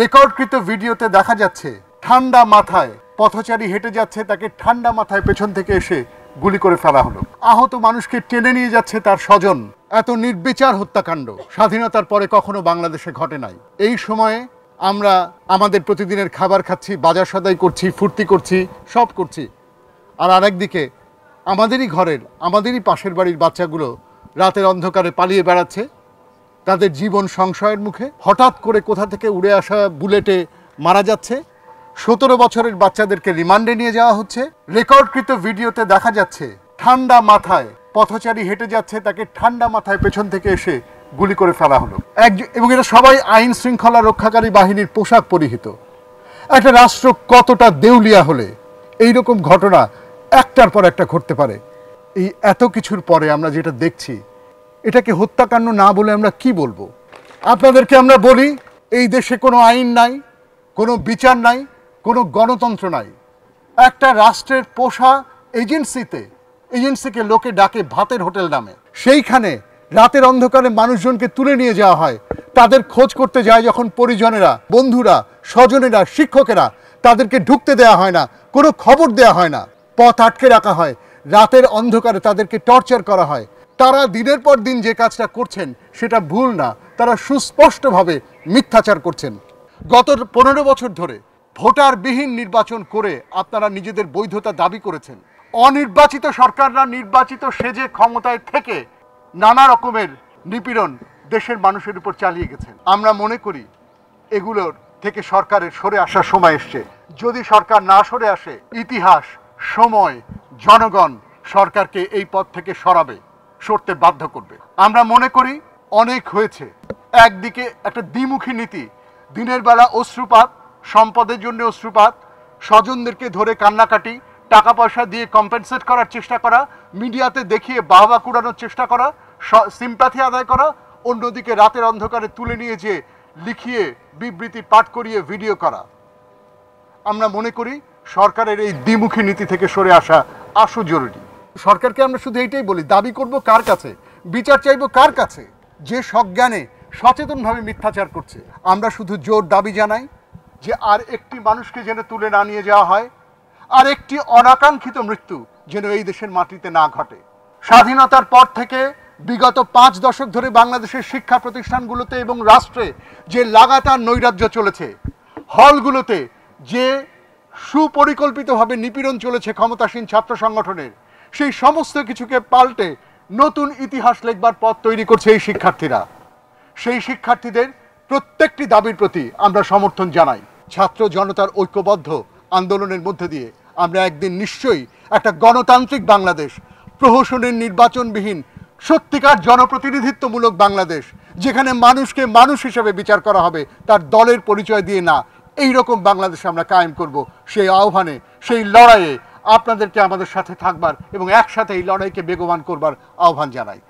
রেকর্ডকৃত ভিডিওতে দেখা যাচ্ছে ঠান্ডা মাথায় পথচারী হেঁটে যাচ্ছে, তাকে ঠান্ডা মাথায় পেছন থেকে এসে গুলি করে ফেলা হলো। আহত মানুষকে টেনে নিয়ে যাচ্ছে তার স্বজন। এত নির্বিচার হত্যাকাণ্ড স্বাধীনতার পরে কখনো বাংলাদেশে ঘটে নাই। এই সময়ে আমরা আমাদের প্রতিদিনের খাবার খাচ্ছি, বাজার সদাই করছি, ফুর্তি করছি, সব করছি। আর আরেকদিকে আমাদেরই ঘরের, আমাদেরই পাশের বাড়ির বাচ্চাগুলো রাতের অন্ধকারে পালিয়ে বেড়াচ্ছে, তাদের জীবন সংশয়ের মুখে। হঠাৎ করে কোথা থেকে উড়ে আসা বুলেটে মারা যাচ্ছে। 17 বছরের বাচ্চাদেরকে রিমান্ডে নিয়ে যাওয়া হচ্ছে। রেকর্ডকৃত ভিডিওতে দেখা যাচ্ছে ঠান্ডা মাথায় পথচারী হেঁটে যাচ্ছে, তাকে ঠান্ডা মাথায় পেছন থেকে এসে গুলি করে ফেলা হলো। এবং এরা সবাই আইন শৃঙ্খলা রক্ষাকারী বাহিনীর পোশাক পরিহিত। একটা রাষ্ট্র কতটা দেউলিয়া হলে এইরকম ঘটনা একটার পর একটা ঘটতে পারে? এই এত কিছুর পরে আমরা যেটা দেখছি, এটাকে হত্যাকাণ্ড না বলে আমরা কি বলবো? আপনাদেরকে আমরা বলি, এই দেশে কোনো আইন নাই, কোনো বিচার নাই, কোনো গণতন্ত্র নাই। একটা রাষ্ট্রের পোষা এজেন্সিকে লোকে ডাকে ভাতের হোটেল নামে। সেইখানে রাতের অন্ধকারে মানুষজনকে তুলে নিয়ে যাওয়া হয়। তাদের খোঁজ করতে যায় যখন পরিজনেরা, বন্ধুরা, স্বজনেরা, শিক্ষকেরা, তাদেরকে ঢুকতে দেওয়া হয় না, কোনো খবর দেওয়া হয় না, পথ আটকে রাখা হয়। রাতের অন্ধকারে তাদেরকে টর্চার করা হয়। তারা দিনের পর দিন যে কাজটা করছেন সেটা ভুল না, তারা সুস্পষ্টভাবে মিথ্যাচার করছেন। গত 15 বছর ধরে ভোটারবিহীন নির্বাচন করে আপনারা নিজেদের বৈধতা দাবি করেছেন। অনির্বাচিত সরকাররা নির্বাচিত সেজে ক্ষমতায় থেকে নানা রকমের নিপীড়ন দেশের মানুষের উপর চালিয়ে গেছেন। আমরা মনে করি এগুলোর থেকে সরকারের সরে আসার সময় এসছে। যদি সরকার না সরে আসে, ইতিহাস, সময়, জনগণ সরকারকে এই পথ থেকে সরতে বাধ্য করবে। আমরা মনে করি অনেক হয়েছে। একদিকে একটা দ্বিমুখী নীতি, দিনের বেলা অশ্রুপাত, সম্পদের জন্য অশ্রুপাত, স্বজনদেরকে ধরে কান্নাকাটি, টাকা পয়সা দিয়ে কম্পেনসেট করার চেষ্টা করা, মিডিয়াতে দেখিয়ে বাহবা কুড়ানোর চেষ্টা করা, সিম্প্যাথি আদায় করা। অন্যদিকে রাতের অন্ধকারে তুলে নিয়ে যে লিখিয়ে বিবৃতি পাঠ করিয়ে ভিডিও করা। আমরা মনে করি সরকারের এই দ্বিমুখী নীতি থেকে সরে আসা আশু জরুরি। সরকারকে আমরা শুধু এইটাই বলি, দাবি করব কার কাছে, বিচার চাইব কার কাছে? যে সজ্ঞানে সচেতনভাবে মিথ্যাচার করছে। আমরা শুধু জোর দাবি জানাই যে আর একটি মানুষকে যেন তুলে না নিয়ে যাওয়া হয়, আর একটি অনাকাঙ্ক্ষিত মৃত্যু যেন এই দেশের মাটিতে না ঘটে। স্বাধীনতার পর থেকে বিগত 5 দশক ধরে বাংলাদেশের শিক্ষা প্রতিষ্ঠানগুলোতে এবং রাষ্ট্রে যে লাগাতার নৈরাজ্য চলেছে, হলগুলোতে যে সুপরিকল্পিতভাবে নিপীড়ন চলেছে ক্ষমতাসীন ছাত্র সংগঠনের, সেই সমস্ত কিছুকে পাল্টে নতুন ইতিহাস লেখবার পথ তৈরি করছে এই শিক্ষার্থীরা। সেই শিক্ষার্থীদের প্রত্যেকটি দাবির প্রতি আমরা সমর্থন জানাই। ছাত্র জনতার ঐক্যবদ্ধ আন্দোলনের মধ্যে দিয়ে আমরা একদিন নিশ্চয়ই একটা গণতান্ত্রিক বাংলাদেশ, প্রহসনের নির্বাচনবিহীন সত্যিকার জনপ্রতিনিধিত্বমূলক বাংলাদেশ, যেখানে মানুষকে মানুষ হিসেবে বিচার করা হবে, তার দলের পরিচয় দিয়ে না, এই রকম বাংলাদেশ আমরা কায়েম করব। সেই আহ্বানে, সেই লড়াইয়ে আপনাদেরকে আমাদের সাথে থাকবার এবং একসাথে এই লড়াইকে বেগবান করবার আহ্বান জানাই।